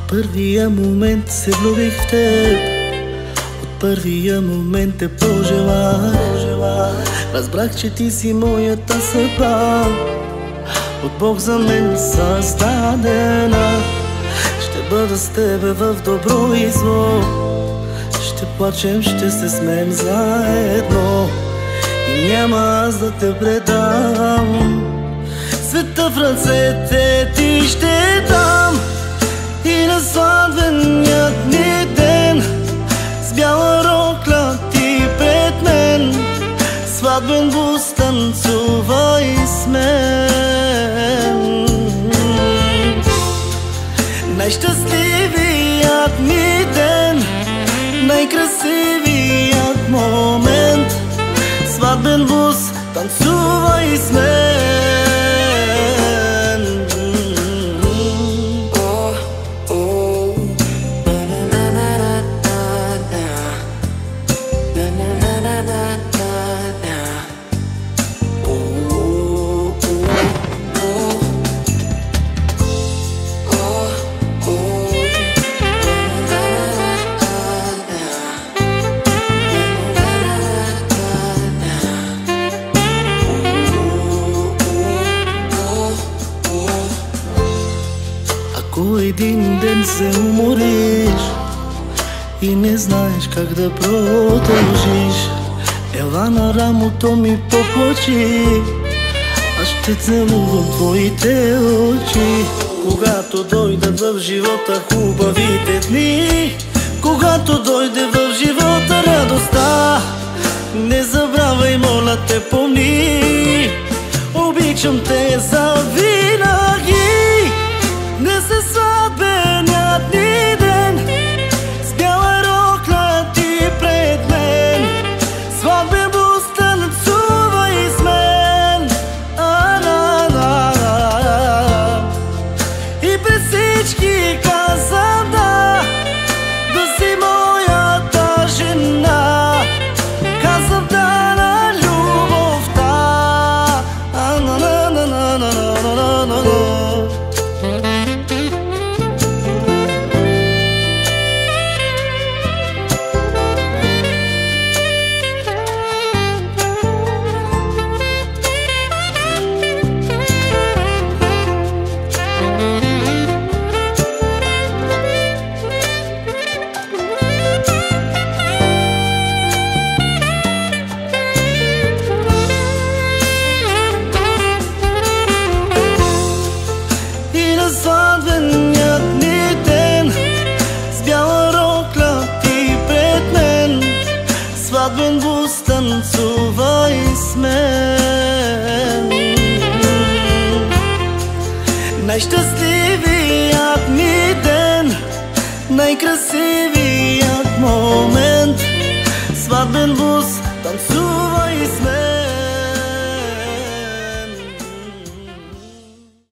първия момент се влюбих в теб, от първия момент те пожелах. Разбрах, че ти си моята съдба, от Бог за мен създадена. Ще бъда с тебе в добро и зло, ще плачем, ще се смеем заедно и няма аз да те предам. Света в ръцете ти ще дам и на сватбеният ни ден с бяла рокля ти пред мен, сватбен бус танцувай с мен. Най-щастливият ми ден, най-красивият момент, сватбен бус танцувай с мен. Ако един ден се умориш и не знаеш как да продължиш, ела на рамото ми поплачи, аз ще целувам твоите очи. Когато дойдат в живота хубавите дни, когато дойде в живота радостта, не забравяй, моля те, помни, обичам те завинаги. Днес е сватбеният ни ден, с бяла рокля ти пред мен, сватбен бус танцувай с мен. И през всички казвам да, да си моята жена. Казвам да на любовта. Сватбеният ни ден, с бяла рокля ти пред мен, сватбен бус танцувай с мен. Най-щастливият ми ден, най-красивият момент, сватбен бус танцувай с мен.